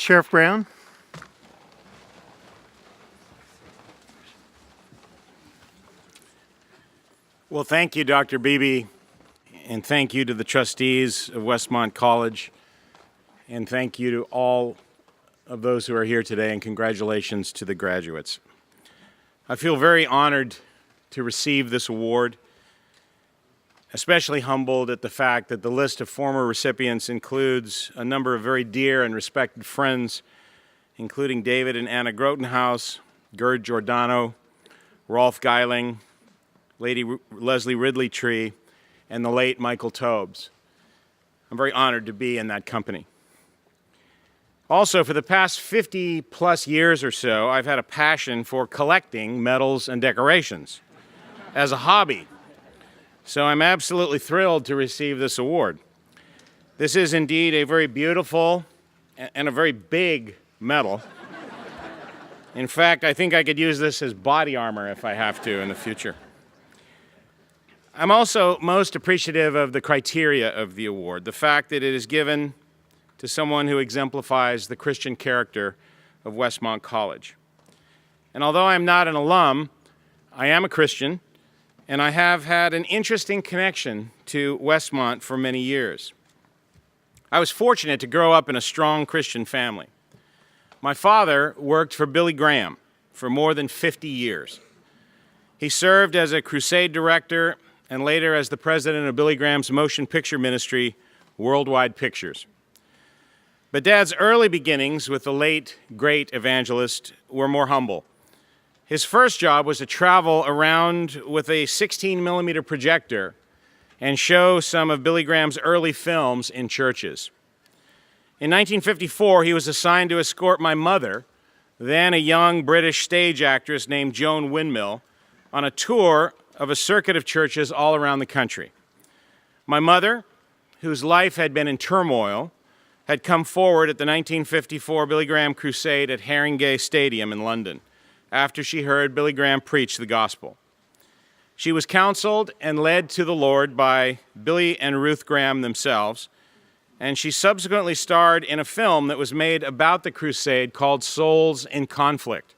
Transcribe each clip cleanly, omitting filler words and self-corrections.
Sheriff Brown. Well, thank you, Dr. Beebe, and thank you to the trustees of Westmont College, and thank you to all of those who are here today, and congratulations to the graduates. I feel very honored to receive this award, especially humbled at the fact that the list of former recipients includes a number of very dear and respected friends, including David and Anna Grotenhouse, Gerd Giordano, Rolf Geiling, Lady Leslie Ridley Tree, and the late Michael Tobes. I'm very honored to be in that company. Also, for the past 50-plus years or so, I've had a passion for collecting medals and decorations as a hobby. So I'm absolutely thrilled to receive this award. This is indeed a very beautiful and a very big medal. In fact, I think I could use this as body armor if I have to in the future. I'm also most appreciative of the criteria of the award, the fact that it is given to someone who exemplifies the Christian character of Westmont College. And although I'm not an alum, I am a Christian, and I have had an interesting connection to Westmont for many years. I was fortunate to grow up in a strong Christian family. My father worked for Billy Graham for more than 50 years. He served as a crusade director and later as the president of Billy Graham's motion picture ministry, Worldwide Pictures. But Dad's early beginnings with the late, great evangelist were more humble. His first job was to travel around with a 16-millimeter projector and show some of Billy Graham's early films in churches. In 1954, he was assigned to escort my mother, then a young British stage actress named Joan Windmill, on a tour of a circuit of churches all around the country. My mother, whose life had been in turmoil, had come forward at the 1954 Billy Graham Crusade at Haringey Stadium in London after she heard Billy Graham preach the gospel. She was counseled and led to the Lord by Billy and Ruth Graham themselves, and she subsequently starred in a film that was made about the crusade called Souls in Conflict.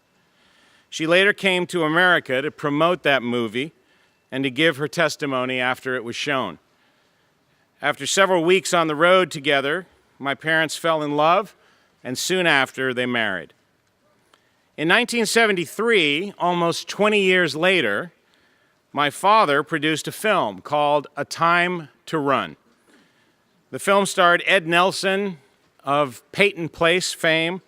She later came to America to promote that movie and to give her testimony after it was shown. After several weeks on the road together, my parents fell in love, and soon after, they married. In 1973, almost 20 years later, my father produced a film called A Time to Run. The film starred Ed Nelson of Peyton Place fame,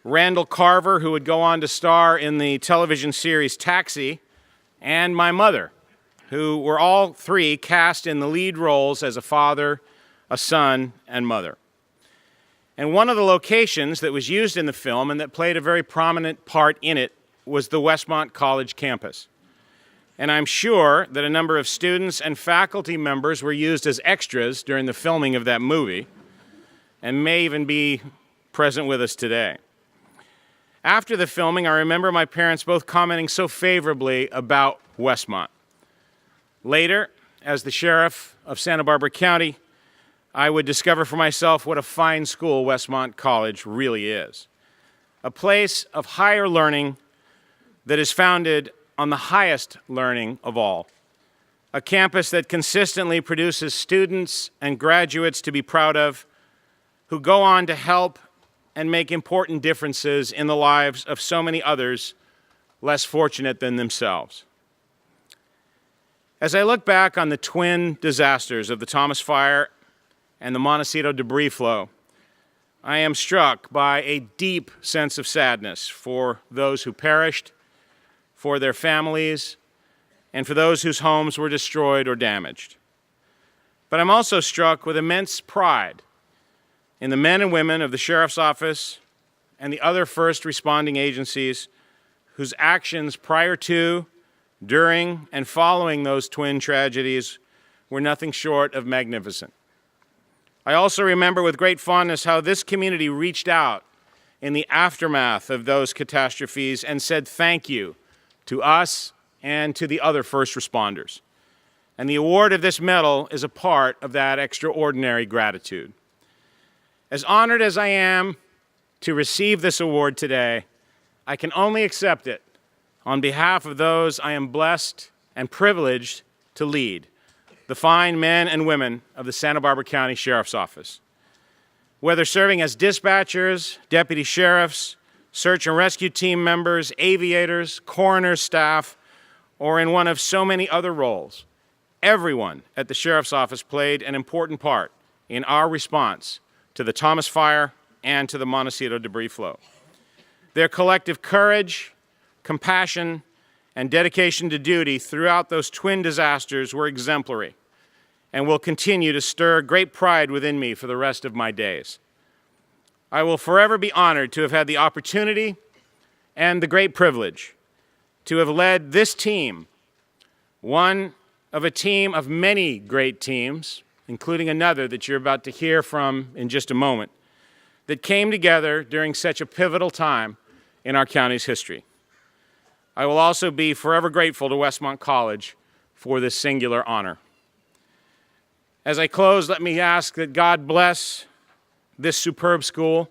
Randall Carver, who would go on to star in the television series Taxi, and my mother, who were all three cast in the lead roles as a father, a son, and mother. And one of the locations that was used in the film and that played a very prominent part in it was the Westmont College campus. And I'm sure that a number of students and faculty members were used as extras during the filming of that movie and may even be present with us today. After the filming, I remember my parents both commenting so favorably about Westmont. Later, as the sheriff of Santa Barbara County, I would discover for myself what a fine school Westmont College really is. A place of higher learning that is founded on the highest learning of all. A campus that consistently produces students and graduates to be proud of, who go on to help and make important differences in the lives of so many others less fortunate than themselves. As I look back on the twin disasters of the Thomas Fire and the Montecito debris flow, I am struck by a deep sense of sadness for those who perished, for their families, and for those whose homes were destroyed or damaged. But I'm also struck with immense pride in the men and women of the Sheriff's Office and the other first responding agencies whose actions prior to, during, and following those twin tragedies were nothing short of magnificent. I also remember with great fondness how this community reached out in the aftermath of those catastrophes and said thank you to us and to the other first responders. And the award of this medal is a part of that extraordinary gratitude. As honored as I am to receive this award today, I can only accept it on behalf of those I am blessed and privileged to lead, the fine men and women of the Santa Barbara County Sheriff's Office. Whether serving as dispatchers, deputy sheriffs, search and rescue team members, aviators, coroner staff, or in one of so many other roles, everyone at the Sheriff's Office played an important part in our response to the Thomas Fire and to the Montecito debris flow. Their collective courage, compassion, and dedication to duty throughout those twin disasters were exemplary and will continue to stir great pride within me for the rest of my days. I will forever be honored to have had the opportunity and the great privilege to have led this team, one of a team of many great teams, including another that you're about to hear from in just a moment, that came together during such a pivotal time in our county's history. I will also be forever grateful to Westmont College for this singular honor. As I close, let me ask that God bless this superb school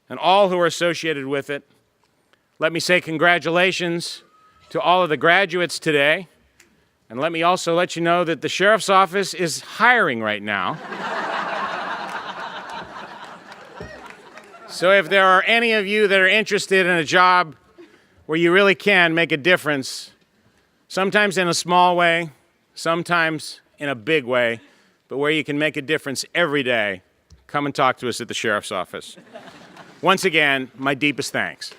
and all who are associated with it. Let me say congratulations to all of the graduates today. And let me also let you know that the Sheriff's Office is hiring right now. So if there are any of you that are interested in a job where you really can make a difference, sometimes in a small way, sometimes in a big way, but where you can make a difference every day, come and talk to us at the Sheriff's Office. Once again, my deepest thanks.